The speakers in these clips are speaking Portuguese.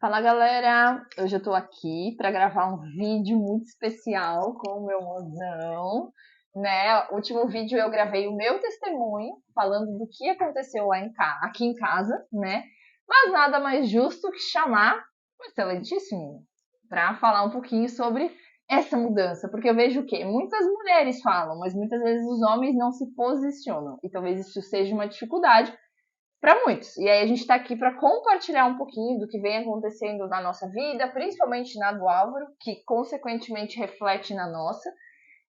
Fala galera, hoje eu tô aqui para gravar um vídeo muito especial com o meu mozão, né? O último vídeo eu gravei o meu testemunho falando do que aconteceu aqui em casa, né? Mas nada mais justo que chamar o excelentíssimo para falar um pouquinho sobre essa mudança, porque eu vejo o quê? Muitas mulheres falam, mas muitas vezes os homens não se posicionam, e talvez isso seja uma dificuldade para muitos. E aí a gente está aqui para compartilhar um pouquinho do que vem acontecendo na nossa vida, principalmente na do Álvaro, que consequentemente reflete na nossa,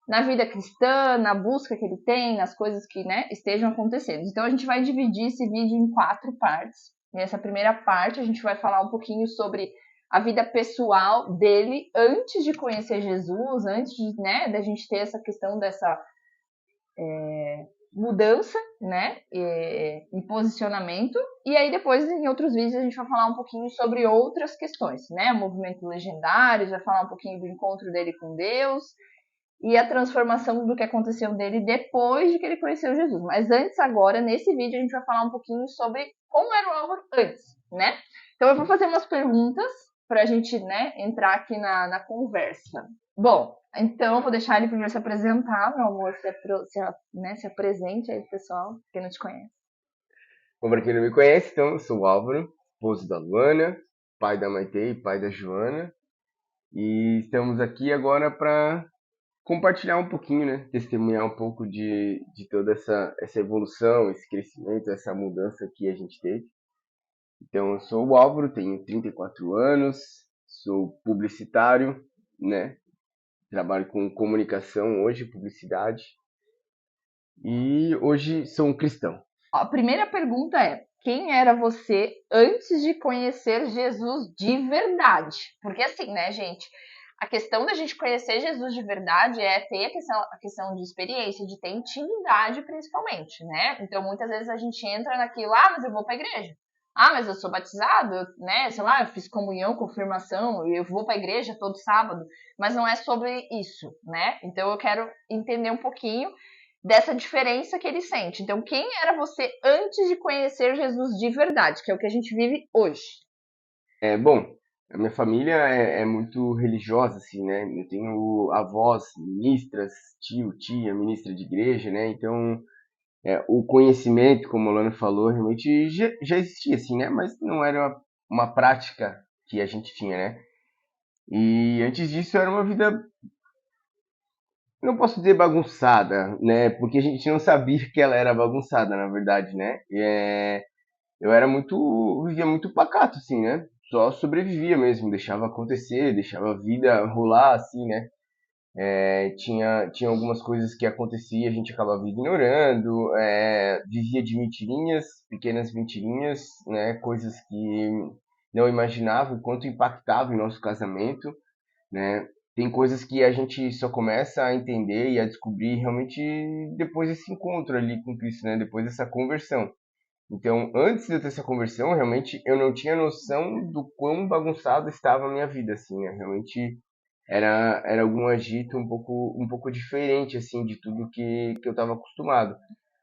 na vida cristã, na busca que ele tem, nas coisas que, né, estejam acontecendo. Então a gente vai dividir esse vídeo em 4 partes. Nessa primeira parte a gente vai falar um pouquinho sobre a vida pessoal dele antes de conhecer Jesus, antes de, né, da gente ter essa questão dessa mudança, né, e posicionamento. E aí depois em outros vídeos a gente vai falar um pouquinho sobre outras questões, né, o movimento legendário, vai falar um pouquinho do encontro dele com Deus e a transformação do que aconteceu dele depois de que ele conheceu Jesus. Mas antes, agora, nesse vídeo, a gente vai falar um pouquinho sobre como era o Álvaro antes, né? Então eu vou fazer umas perguntas para a gente, né, entrar aqui na conversa. Bom, então eu vou deixar ele primeiro se apresentar, meu amor, se apresente aí, pessoal, quem não te conhece. Bom, para quem não me conhece, então, eu sou o Álvaro, esposo da Luana, pai da Maite e pai da Joana. E estamos aqui agora para compartilhar um pouquinho, né? Testemunhar um pouco de toda essa evolução, esse crescimento, essa mudança que a gente teve. Então, eu sou o Álvaro, tenho 34 anos, sou publicitário, né? Trabalho com comunicação hoje, publicidade. E hoje sou um cristão. A primeira pergunta é: quem era você antes de conhecer Jesus de verdade? Porque assim, né, gente? A questão da gente conhecer Jesus de verdade é ter a questão de experiência, de ter intimidade principalmente, né? Então muitas vezes a gente entra naquilo, mas eu vou pra igreja. Mas eu sou batizado, né? Sei lá, eu fiz comunhão, confirmação, eu vou pra igreja todo sábado. Mas não é sobre isso, né? Então eu quero entender um pouquinho dessa diferença que ele sente. Então, quem era você antes de conhecer Jesus de verdade, que é o que a gente vive hoje? Bom, a minha família é muito religiosa, assim, né? Eu tenho avós ministras, tio, tia, ministra de igreja, né? Então, o conhecimento, como a Lana falou, realmente já existia, assim, né? Mas não era uma prática que a gente tinha, né? E antes disso era uma vida, não posso dizer bagunçada, né? Porque a gente não sabia que ela era bagunçada, na verdade, né? Eu vivia muito pacato, assim, né? Só sobrevivia mesmo, deixava acontecer, deixava a vida rolar, assim, né? Tinha algumas coisas que acontecia, a gente acabava ignorando, vivia de mentirinhas, pequenas mentirinhas, né? Coisas que não imaginava o quanto impactava em nosso casamento, né? Tem coisas que a gente só começa a entender e a descobrir realmente depois desse encontro ali com Cristo, né? Depois dessa conversão. Então, antes de eu ter essa conversão, realmente eu não tinha noção do quão bagunçado estava a minha vida, assim, né? Realmente era algum agito um pouco diferente, assim, de tudo que eu estava acostumado.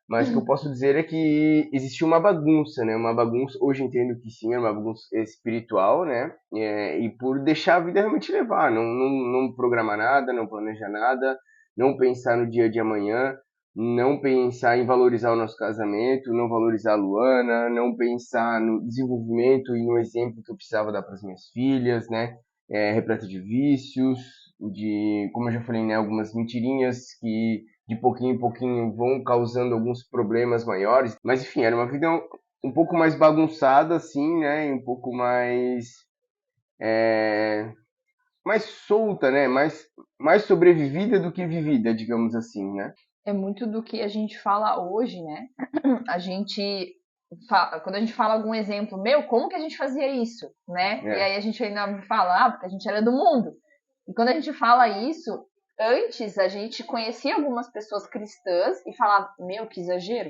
Mas o que eu posso dizer é que existia uma bagunça, né? Uma bagunça, hoje eu entendo que sim, é uma bagunça espiritual, né? E por deixar a vida realmente levar, não programar nada, não planejar nada, não pensar no dia de amanhã, não pensar em valorizar o nosso casamento, não valorizar a Luana, não pensar no desenvolvimento e no exemplo que eu precisava dar para as minhas filhas, né? Repleta de vícios, como eu já falei, né? Algumas mentirinhas que de pouquinho em pouquinho vão causando alguns problemas maiores. Mas enfim, era uma vida um pouco mais bagunçada, assim, né? E um pouco mais solta, né? Mais sobrevivida do que vivida, digamos assim, né? É muito do que a gente fala hoje, né? A gente quando a gente fala algum exemplo, como que a gente fazia isso, né? E É. aí a gente ainda fala, porque a gente era do mundo. E quando a gente fala isso, antes a gente conhecia algumas pessoas cristãs e falava, que exagero.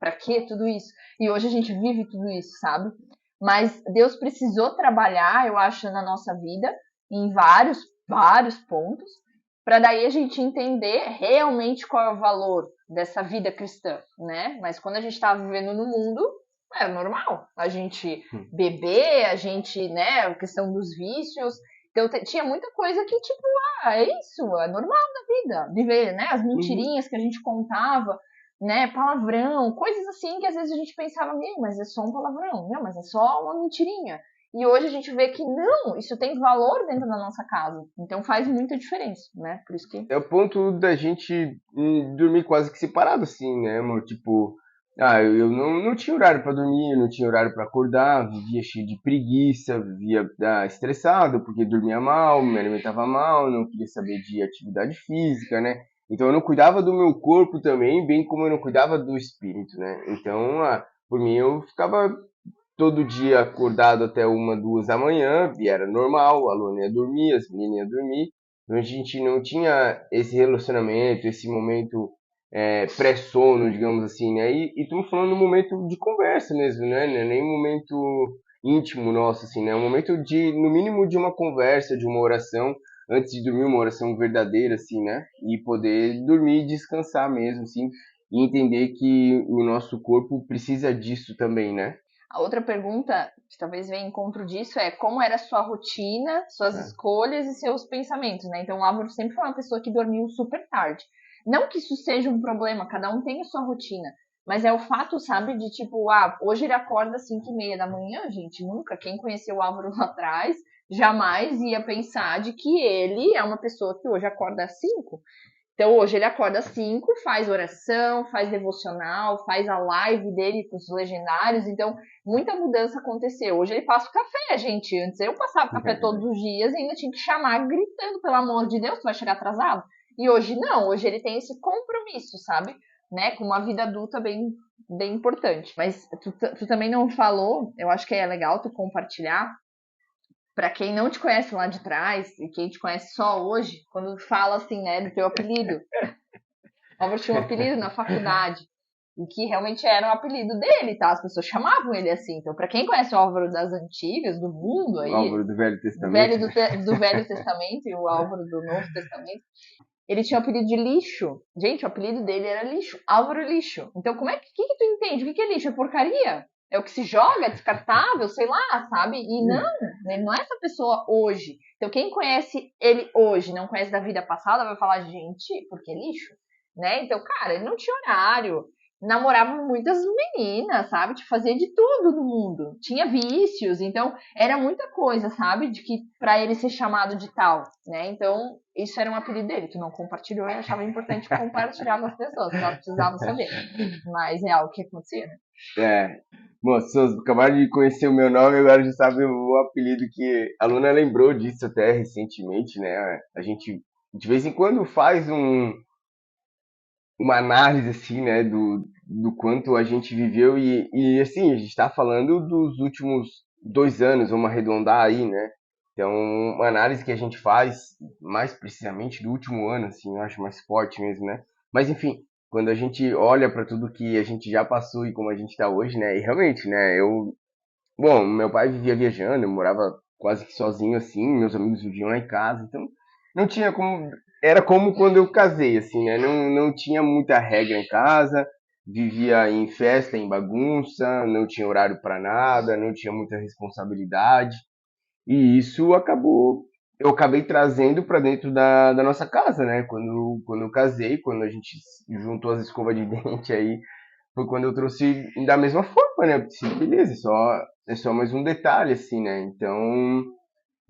Pra que tudo isso? E hoje a gente vive tudo isso, sabe? Mas Deus precisou trabalhar, eu acho, na nossa vida, em vários pontos, para daí a gente entender realmente qual é o valor dessa vida cristã, né? Mas quando a gente estava vivendo no mundo, Era normal a gente beber, a gente, né, a questão dos vícios. Então tinha muita coisa que, tipo, é isso, é normal da vida. Viver, né, as Uhum. mentirinhas que a gente contava, né, palavrão, coisas assim que às vezes a gente pensava, meu, mas é só um palavrão, não, mas é só uma mentirinha. E hoje a gente vê que não, isso tem valor dentro da nossa casa. Então faz muita diferença, né? Por isso que. É o ponto da gente dormir quase que separado, assim, né, amor? Tipo, eu não tinha horário pra dormir, não tinha horário pra acordar, vivia cheio de preguiça, vivia estressado porque dormia mal, me alimentava mal, não queria saber de atividade física, né? Então eu não cuidava do meu corpo também, bem como eu não cuidava do espírito, né? Então, por mim, eu ficava todo dia acordado até 1, 2 da manhã, e era normal, a Luana ia dormir, as meninas iam dormir. Então a gente não tinha esse relacionamento, esse momento pré-sono, digamos assim, né? E estamos falando de um momento de conversa mesmo, né? Não é nem um momento íntimo nosso, assim, né? É um momento de, no mínimo, de uma conversa, de uma oração, antes de dormir, uma oração verdadeira, assim, né? E poder dormir e descansar mesmo, assim, e entender que o nosso corpo precisa disso também, né? A outra pergunta, que talvez venha em encontro disso, é como era a sua rotina, suas É. escolhas e seus pensamentos, né? Então, o Álvaro sempre foi uma pessoa que dormiu super tarde. Não que isso seja um problema, cada um tem a sua rotina. Mas é o fato, sabe, de tipo, hoje ele acorda às 5h30 da manhã, gente. Nunca. Quem conheceu o Álvaro lá atrás jamais ia pensar de que ele é uma pessoa que hoje acorda às 5. Então hoje ele acorda às 5, faz oração, faz devocional, faz a live dele com os legendários. Então muita mudança aconteceu. Hoje ele passa o café, gente. Antes eu passava café todos os dias e ainda tinha que chamar gritando, pelo amor de Deus, tu vai chegar atrasado. E hoje não, hoje ele tem esse compromisso, sabe? Né? Com uma vida adulta bem importante. Mas tu também não falou, eu acho que é legal tu compartilhar para quem não te conhece lá de trás e quem te conhece só hoje, quando fala assim, né, do teu apelido. O Álvaro tinha um apelido na faculdade. E que realmente era um apelido dele, tá? As pessoas chamavam ele assim. Então, para quem conhece o Álvaro das antigas, do mundo O aí, Álvaro do Velho o Testamento, velho né? do Velho Testamento e o Álvaro do Novo Testamento, ele tinha o apelido de lixo. Gente, o apelido dele era lixo. Álvaro Lixo. Então, que tu entende? O que é lixo? É porcaria? É o que se joga, é descartável, sei lá, sabe? E não, ele não é essa pessoa hoje. Então, quem conhece ele hoje, não conhece da vida passada, vai falar, gente, por que lixo? Né? Então, cara, ele não tinha horário. Namorava muitas meninas, sabe? Tipo, fazia de tudo no mundo. Tinha vícios, então era muita coisa, sabe? De que para ele ser chamado de tal, né? Então, isso era um apelido dele. Tu não compartilhou e achava importante compartilhar com as pessoas, porque elas precisavam saber. Mas é algo que acontecia, né? É. Bom, as pessoas acabaram de conhecer o meu nome, agora já sabem o apelido que a Luna lembrou disso até recentemente, né? A gente de vez em quando faz uma análise assim, né, do quanto a gente viveu e assim, a gente está falando dos últimos 2 anos, vamos arredondar aí, né? Então, uma análise que a gente faz mais precisamente do último ano, assim, eu acho mais forte mesmo, né? Mas enfim, quando a gente olha para tudo que a gente já passou e como a gente está hoje, né? E realmente, né? Bom, meu pai vivia viajando, eu morava quase que sozinho assim, meus amigos viviam lá em casa, então não tinha como, era como quando eu casei, assim, né? Não tinha muita regra em casa, vivia em festa, em bagunça, não tinha horário para nada, não tinha muita responsabilidade, e isso eu acabei trazendo para dentro da nossa casa, né? Quando eu casei, quando a gente juntou as escovas de dente aí foi quando eu trouxe da mesma forma, né? Eu disse, beleza, é só mais um detalhe, assim, né? Então,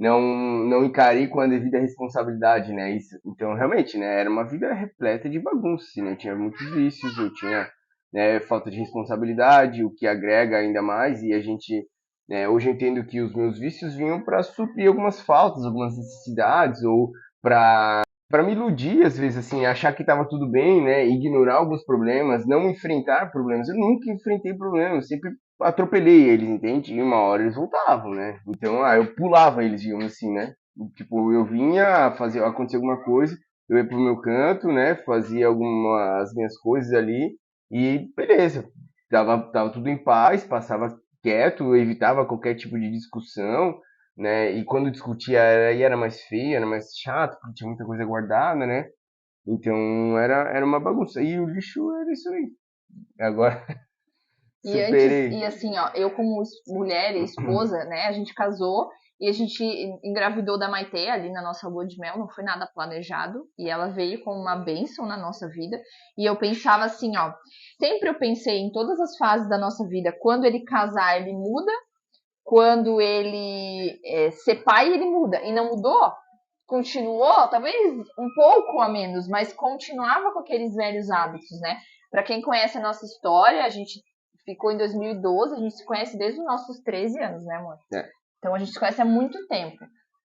não encarei com a devida responsabilidade, né? Isso, então, realmente, né? Era uma vida repleta de bagunça, assim, né? Eu tinha muitos vícios, eu tinha falta de responsabilidade, o que agrega ainda mais, e a gente, hoje eu entendo que os meus vícios vinham para suprir algumas faltas, algumas necessidades, ou para me iludir, às vezes, assim, achar que estava tudo bem, né? Ignorar alguns problemas, não enfrentar problemas. Eu nunca enfrentei problemas, sempre atropelei eles, entende? E uma hora eles voltavam, né? Então, eu pulava eles, digamos assim, né? Tipo, eu vinha fazer acontecer alguma coisa, eu ia pro meu canto, né? Fazia algumas minhas coisas ali e beleza. Tava tudo em paz, passava quieto, evitava qualquer tipo de discussão, né? E quando discutia aí era mais feio, era mais chato, porque tinha muita coisa guardada, né? Então era uma bagunça. E o lixo era isso aí. Agora, E antes, superei. e assim, ó, eu como mulher e esposa, né, a gente casou e a gente engravidou da Maitê ali na nossa lua de mel, não foi nada planejado, e ela veio como uma bênção na nossa vida. E eu pensava assim, ó, sempre eu pensei em todas as fases da nossa vida, quando ele casar, ele muda, quando ele ser pai, ele muda. E não mudou, continuou, talvez um pouco a menos, mas continuava com aqueles velhos hábitos, né? Para quem conhece a nossa história, a gente ficou em 2012, a gente se conhece desde os nossos 13 anos, né, amor? É. Então a gente se conhece há muito tempo.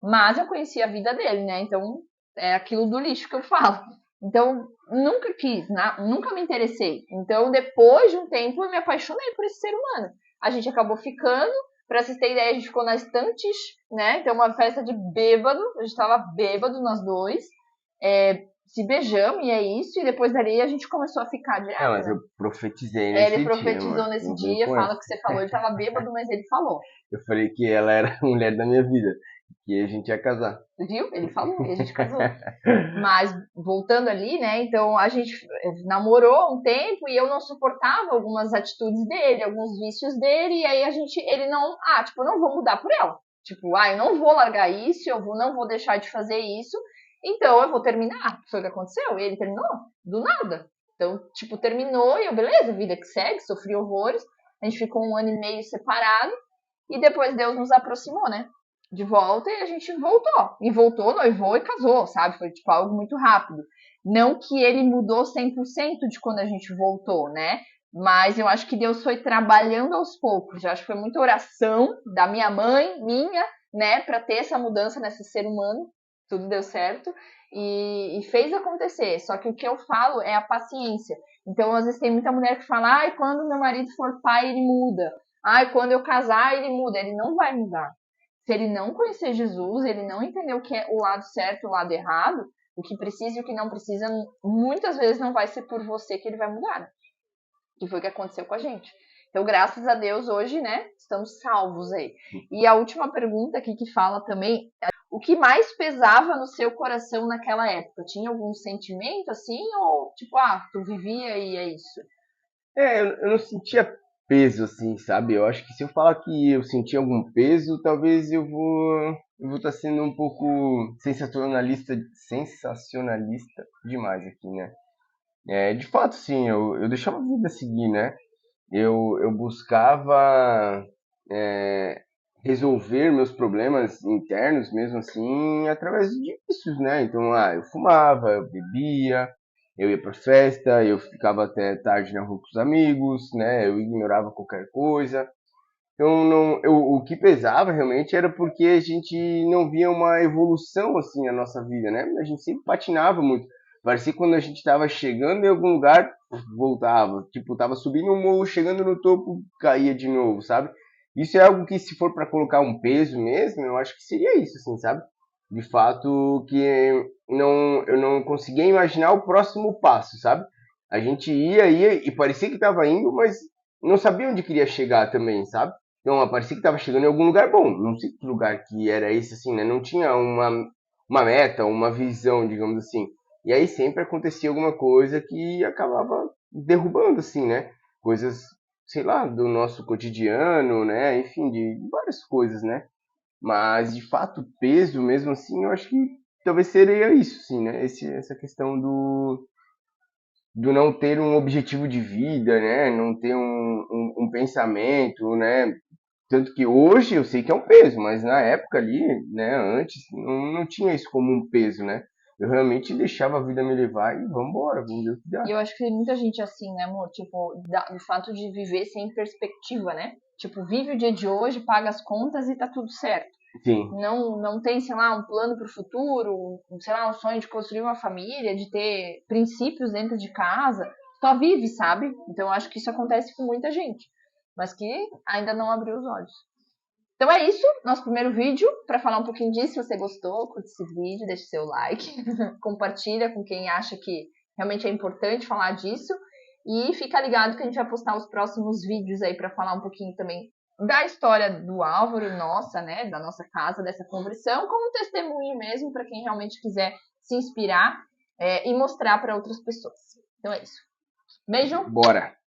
Mas eu conheci a vida dele, né? Então é aquilo do lixo que eu falo. Então nunca quis, nunca me interessei. Então depois de um tempo eu me apaixonei por esse ser humano. A gente acabou ficando. Pra vocês terem ideia, a gente ficou nas estantes, né? Então, uma festa de bêbado. A gente tava bêbado, nós dois. Se beijamos, e é isso. E depois dali a gente começou a ficar É, direto, mas né? eu profetizei Ele nesse dia, profetizou amor. nesse Não vem dia, com fala o essa. que você falou. Ele tava bêbado, mas ele falou. Eu falei que ela era a mulher da minha vida. Que a gente ia casar. Viu? Ele falou e a gente casou. Mas, voltando ali, né? Então, a gente namorou um tempo e eu não suportava algumas atitudes dele, alguns vícios dele. E aí ele não... eu não vou mudar por ela. Tipo, eu não vou largar isso, não vou deixar de fazer isso. Então, eu vou terminar. Foi o que aconteceu. E ele terminou do nada. Então, tipo, terminou e eu, beleza, vida que segue, sofri horrores. A gente ficou 1 ano e meio separado. E depois Deus nos aproximou, né? De volta e a gente voltou. E voltou, noivou e casou, sabe? Foi tipo algo muito rápido. Não que ele mudou 100% de quando a gente voltou, né? Mas eu acho que Deus foi trabalhando aos poucos. Eu acho que foi muita oração da minha mãe, minha, né? Pra ter essa mudança nesse ser humano. Tudo deu certo. E fez acontecer. Só que o que eu falo é a paciência. Então, às vezes tem muita mulher que fala, ai, quando meu marido for pai, ele muda. Ai, quando eu casar, ele muda. Ele não vai mudar. Se ele não conhecer Jesus, ele não entender o que é o lado certo e o lado errado, o que precisa e o que não precisa, muitas vezes não vai ser por você que ele vai mudar, né? Que foi o que aconteceu com a gente. Então, graças a Deus, hoje, né, estamos salvos aí. E a última pergunta aqui que fala também, o que mais pesava no seu coração naquela época? Tinha algum sentimento assim? Ou, tipo, tu vivia e é isso? Eu não sentia peso, assim, sabe? Eu acho que se eu falar que eu sentia algum peso, talvez eu vou estar sendo um pouco sensacionalista demais aqui, né? De fato, sim, eu deixava a vida seguir, né? Eu buscava é, resolver meus problemas internos, mesmo assim, através de vícios, né? Então, eu fumava, eu bebia, eu ia pra festa, eu ficava até tarde na rua com os amigos, né? Eu ignorava qualquer coisa. Então, não, o que pesava realmente era porque a gente não via uma evolução assim na nossa vida, né? A gente sempre patinava muito. Parecia que quando a gente estava chegando em algum lugar, voltava. Tipo, tava subindo um morro, chegando no topo, caía de novo, sabe? Isso é algo que, se for para colocar um peso mesmo, eu acho que seria isso, assim, sabe? De fato, que eu não conseguia imaginar o próximo passo, sabe? A gente ia e parecia que estava indo, mas não sabia onde queria chegar também, sabe? Então, parecia que estava chegando em algum lugar bom. Não sei que lugar que era esse, assim, né? Não tinha uma meta, uma visão, digamos assim. E aí sempre acontecia alguma coisa que acabava derrubando, assim, né? Coisas, sei lá, do nosso cotidiano, né? Enfim, de várias coisas, né? Mas, de fato, peso, mesmo assim, eu acho que talvez seria isso, sim, né? Essa questão do não ter um objetivo de vida, né? Não ter um pensamento, né? Tanto que hoje eu sei que é um peso, mas na época ali, né, antes, não tinha isso como um peso, né? Eu realmente deixava a vida me levar e vambora, vamos ver o que E dá. eu acho que tem muita gente assim, né, amor? Tipo, do fato de viver sem perspectiva, né? Tipo, vive o dia de hoje, paga as contas e tá tudo certo. Sim, Não tem, sei lá, um plano pro futuro, sei lá, um sonho de construir uma família, de ter princípios dentro de casa. Só vive, sabe? Então eu acho que isso acontece com muita gente, mas que ainda não abriu os olhos. Então é isso, nosso primeiro vídeo. Para falar um pouquinho disso, se você gostou, curte esse vídeo, deixe seu like, compartilha com quem acha que realmente é importante falar disso. E fica ligado que a gente vai postar os próximos vídeos aí para falar um pouquinho também da história do Álvaro, nossa, né, da nossa casa, dessa conversão, como um testemunho mesmo para quem realmente quiser se inspirar e mostrar para outras pessoas. Então é isso. Beijo! bora!